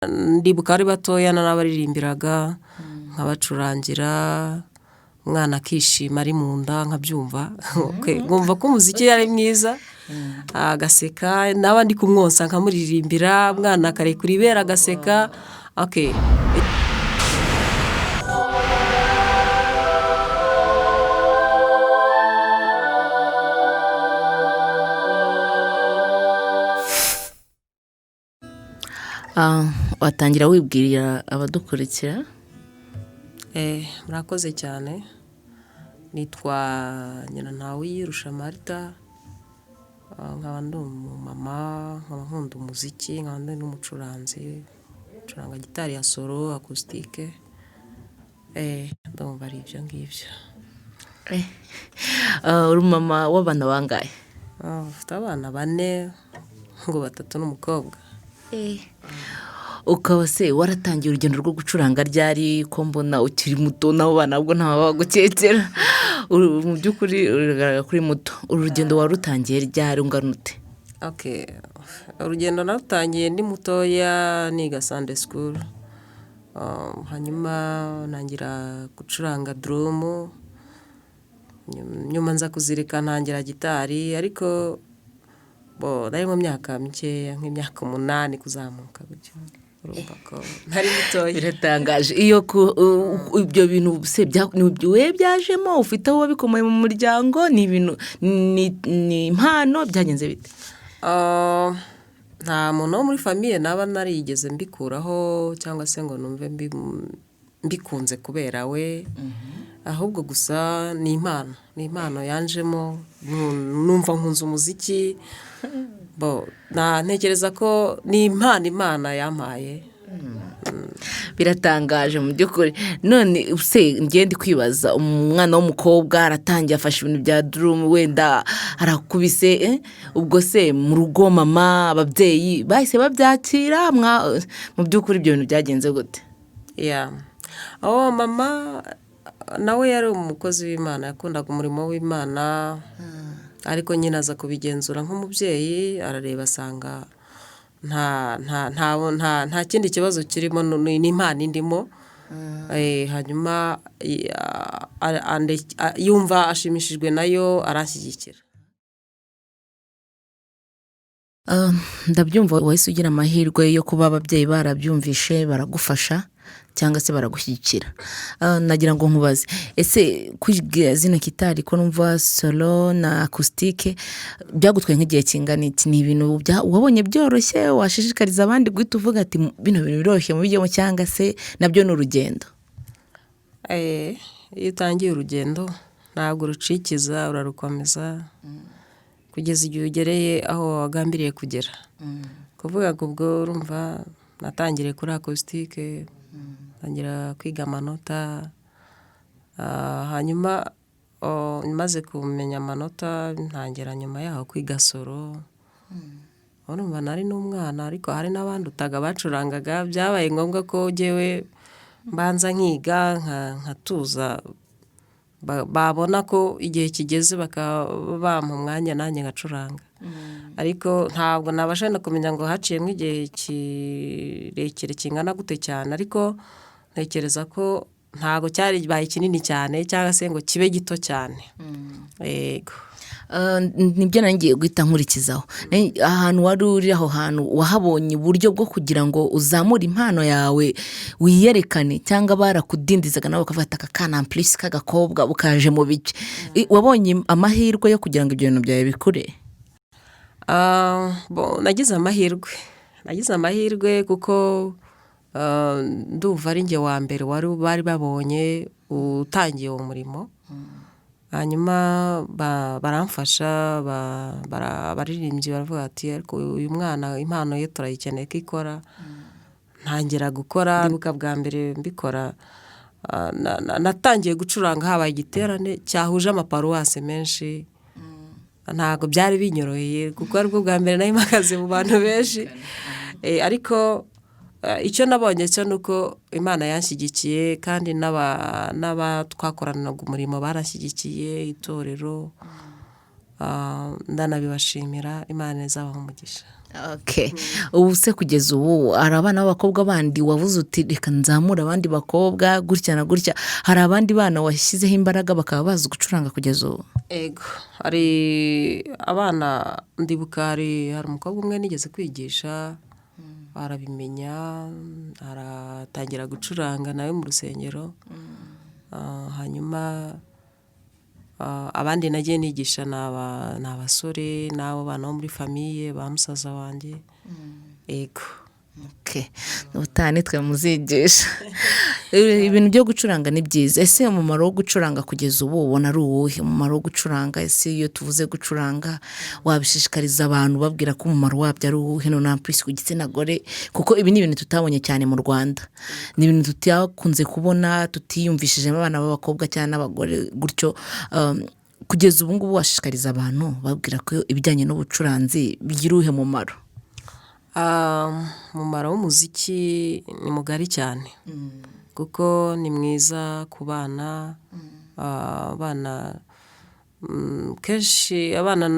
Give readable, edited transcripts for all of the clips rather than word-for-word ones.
ndibuka ari batoya n'abaririmbiraga nkabacurangira umwana akishima ari mu nda nkabyumva ngumva ko umuziki ari mwiza agaseka n'abandi kumwonsa nkamuririmbira umwana akarekura ibera agaseka okay. Watangira wibwirira abadukurikira? Murakoze cyane, nitwa nyina ntawe yirusha Marita, nkaba ndi umumama, nkaba nkunda umuziki, nkaba ndi n'umucuranzi, ncuranga gitari ya solo acoustique, ndumva ari ibyo ngibyo. Uri mama w'abana bangahe? Ufite abana 4 ngo 3 n'umukobwa. Ukaba se waratangiye urugendo rwo gucuranga ryari ko mbona ukiri muto nabo bana bwo ntaba bagukekera mu by'ukuri uragaragara kuri muto urugendo warutangiye ryari ungana ute? Okay, urugendo narutangiye ndi mutoya niga Sunday school, hanyuma nangira gucuranga drum, nyuma nza kuzirika ntangira gitari, ariko nari mu myaka mikeya nk'imyaka 8 kuzamuka gutyo, urumva ko ntari mutoya. Biratangaje iyo ibyo bintu se byajemo ufite aho wabikomoye mu muryango, ni ibintu ni impano byagenze bite? Nta muntu wo muri famille naba narigeze mbikuraho cyangwa se ngo numve mbikunze kubera we, ahubwo gusa ni impano yanjemo, numva nkunze umuziki, ntekereza ko ni impano Imana yampaye. Biratangaje mu by'ukuri. None se ngende kwibaza, umwana w'umukobwa aratangiye afashe ibintu bya drum, wenda arakubise, ubwo se mu rugo mama ababyeyi bahise babyakira? Mu by'ukuri ibyo bintu byagenze gute? Mama nawe yari umukozi w'Imana, yakundaga umurimo w'Imana, ariko nyine aza kubigenzura nk'umubyeyi, arareba asanga nta kindi kibazo kirimo, ni impano indimo. Hanyuma yumva ashimishijwe nayo, aranshyigikira. Ndabyumva wahise ugira amahirwe yo kuba ababyeyi barabyumvishe baragufasha cyangwa se baragushyigikira. Nagira ngo nkubaze, ese kwiga zino gitari ko numva solo na acoustique byagutwaye nk'igihe kingana iki? Ni ibintu wabonye byoroshye washishikariza abandi guhita uvuga ati bino bintu biroroshye mu bijyemo, cyangwa se nabyo ni urugendo? Iyo utangiye urugendo ntabwo rucikiza, urarukomeza kugeza igihe ugereye aho wagambiriye kugera. Kuvuga ngo ubwo urumva natangiriye kuri acoustique, ntangira kwiga amanota, hanyuma maze kumenya amanota ntangira nyuma yaho kwiga solo. Urumva nari n'umwana, ariko hari n'abandi utaga bacurangaga, byabaye ngombwa ko jyewe mbanza nkiga nkatuza, babona ko igihe kigeze bakabampa umwanya nanjye ngacuranga. Ariko ntabwo nabasha no kumenya ngo haciyemo igihe kirekire kingana gute cyane, ariko ntekereza ko ntabwo cyari baye kinini cyane cyangwa se ngo kibe gito cyane. Yego. Nibyo nangiye guhita nkurikizaho. Ahantu wari uri, aho hantu wahabonye uburyo bwo kugira ngo uzamure impano yawe wiyerekane, cyangwa barakudindizaga nawe bakavuga aka kana plus k'agakobwa bukaje mu bice? Wabonye amahirwe yo kugira ngo ibyo bintu byawe bikure? Nagize amahirwe kuko ndumva ari njye wa mbere bari babonye utangiye uwo murimo. Hanyuma baramfasha, abaririmbyi baravuga ati ariko uyu mwana impano ye turayikeneye ko ikora. Ntangira gukora. Ndibuka bwa mbere mbikora, natangiye gucuranga habaye igiterane cyahuje amaparuwase menshi, ntabwo byari binyoroheye kuko aribwo bwa mbere nari mpagaze mu bantu benshi, ariko icyo nabonye cyo nuko Imana yanshyigikiye, kandi n'abatwakoranaga umurimo barashyigikiye, itorero, ndanabibashimira, Imana izabaha umugisha. Okay. Ubu se kugeza ubu hari abana b'abakobwa bandi wavuze uti reka nzamure abandi bakobwa gutya na gutya, hari abandi bana washyizeho imbaraga bakaba bazi gucuranga kugeza ubu? Ego, hari abana ndibuka, hari umukobwa umwe nigeze kwigisha arabimenya, aratangira gucuranga nawe mu rusengero. Hanyuma abandi nagiye nigisha ni abasore n'abo bana bo muri famiye ba musaza wanjye. Ego. Okay. Ubutaha nitwe muzigisha. Ibintu byo gucuranga ni byiza. Ese umumaro wo gucuranga kugeza ubu ubona ari uwuhe? Umumaro wo gucuranga, ese iyo tuvuze gucuranga wabishishikariza abantu babwira ko umumaro wabyo ari uwuhe, no nampisi ku gitsina gore, kuko ibi ni ibintu tutabonye cyane mu Rwanda, ni ibintu tutakunze kubona, tutiyumvishijemo abana b'abakobwa cyangwa n'abagore gutyo. Kugeza ubu ngubu washishikariza abantu babwira ko ibijyanye n'ubucuranzi bigira uwuhe mumaro? Umumaro w'umuziki ni mugari cyane, kuko ni mwiza ku bana. Abana kenshi abana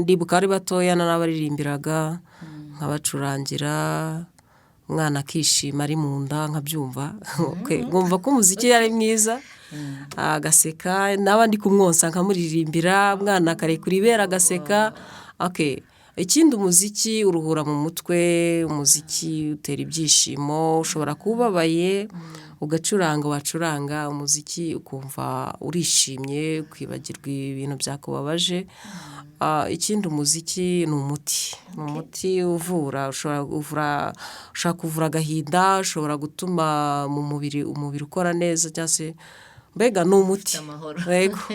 ndibuka ari batoya n'abaririmbiraga nkabacurangira, umwana akishima ari mu nda nkabyumva. Ngumva ko umuziki ari mwiza, agaseka, n'abandi kumwonsa nkamuririmbira, umwana akarekura ibera agaseka. Ikindi, umuziki uruhura mu mutwe, umuziki utera ibyishimo. Ushobora kuba ubabaye wacuranga umuziki ukumva urishimye, ukibagirwa ibintu byakubabaje. Ikindi, umuziki ni umuti uvura. Ushobora kuvura agahinda, ushobora gutuma umubiri ukora neza, cyangwa se mbega ni umuti.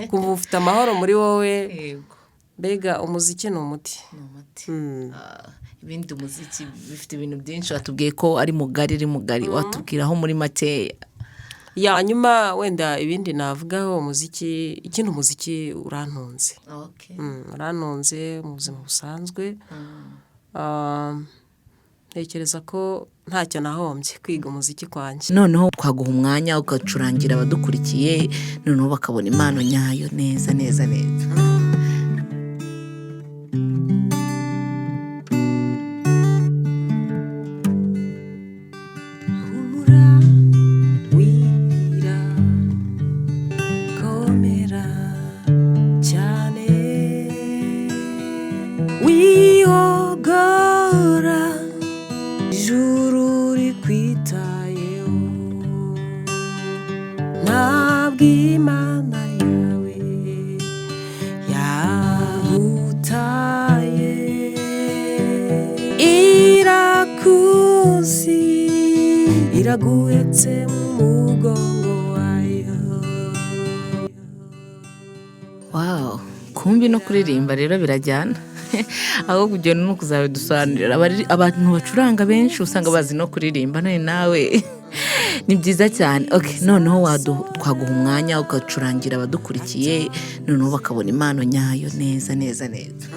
Kumva ufite amahoro muri wowe. Mbega umuziki ni umuti. Ibindi, umuziki bifite ibintu byinshi, watubwiye ko ari mugari, watubwiraho muri makeya. Hanyuma wenda ibindi navugaho, ikindi, umuziki urantunze. Urantunze mu buzima busanzwe. Ntekereza ko ntacyo nahombye kwiga umuziki kwanjye. Noneho twaguha umwanya ugacurangira abadukurikiye, noneho bakabona impano nyayo neza neza neza. Iraguhetse mu mugongo wayo. Wow, kumbi no kuririmba rero birajyana. Aho kugenda no kuzabidusobanurira. Abantu bacuranga benshi usanga bazi no kuririmba, none nawe ni byiza cyane. Noneho twaguha umwanya ugacurangira abadukurikiye, noneho bakabona impano nyayo neza neza neza.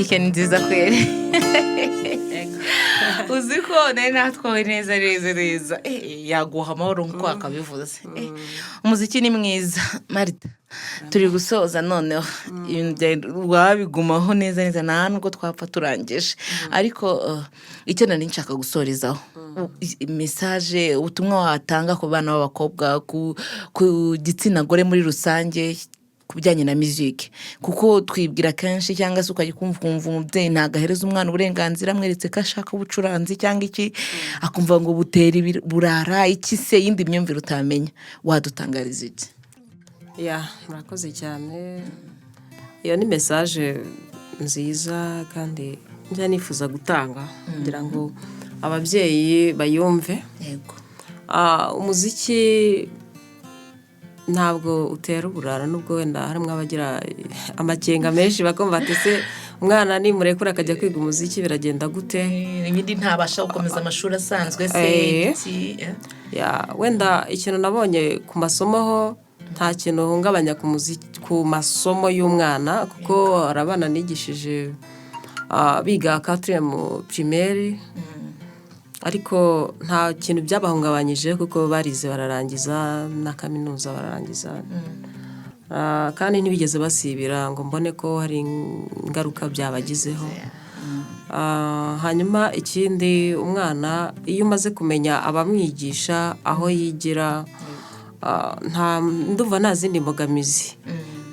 muziki ni nziza kweli. Uzi ko nari natwawe neza yaguha amahoro nk'uko akabivuze. Umuziki ni mwiza Marita, turi gusoza noneho wabigumaho neza nta nubwo twapfa turangije, ariko icyo nari nshaka gusorezaho message ubutumwa watanga ku bana b'abakobwa, ku gitsina gore muri rusange kubijyanye na music, kuko twibwira kenshi cyangwa se ukayikumva umubyeyi ntagahereza umwana uburenganzira amweretse ko ashaka ubucuranzi cyangwa iki akumva ngo butera burara iki se yindi myumvire utamenya, wadutangariza iki? Murakoze cyane. Iyo ni message nziza kandi njya nifuza gutanga kugira ngo ababyeyi bayumve. Yego. Umuziki ntabwo utera uburara, nubwo wenda harimo abagira amakenga menshi bakumva ati se umwana ni murekura akajya kwiga umuziki biragenda gute, ibindi ntabasha gukomeza amashuri asanzwe se iki. Wenda ikintu nabonye ku masomo ho nta kintu hungabanya ku masomo y'umwana, kuko hari abana nigishije biga 4e primaire, ariko nta kintu byabahungabanyije kuko barize bararangiza na kaminuza bararangiza. Kandi ntibigeze basibira ngo mbone ko hari ingaruka byabagizeho. Hanyuma ikindi, umwana iyo umaze kumenya abamwigisha aho yigira, ndumva nta zindi mbogamizi.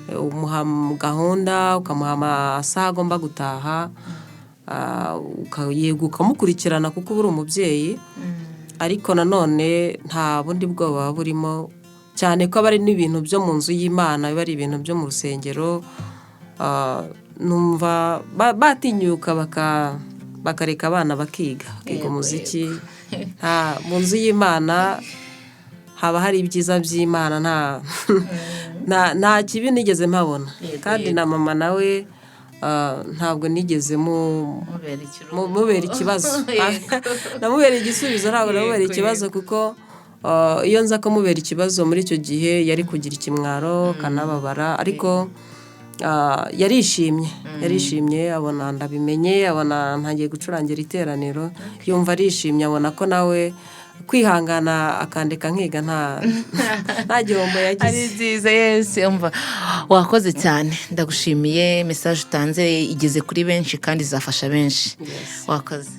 Umuha gahunda, ukamuha amasaha agomba gutaha, ukamukurikirana kuko uri umubyeyi, ariko nanone nta bundi bwoba burimo, cyane ko aba ari n'ibintu byo mu nzu y'Imana, biba ari ibintu byo mu rusengero. Numva batinyuka bakareka abana bakiga umuziki. Mu nzu y'Imana haba hari ibyiza by'Imana, nta kibi nigeze mpabona. Kandi na mama nawe ntabwo nigeze mubera ikibazo. Namubera igisubizo, ntabwo namubera ikibazo, kuko iyo nza kumubera ikibazo muri icyo gihe yari kugira ikimwaro kanababara, ariko yarishimye abona ndabimenye, abona ntangiye gucurangira iteraniro, yumva arishimye, abona ko nawe kwihangana akandika nkiga nta gihombo yagize. Ari nziza. Yes, umva wakoze cyane, ndagushimiye. Message utanze igeze kuri benshi kandi izafasha benshi. Wakoze.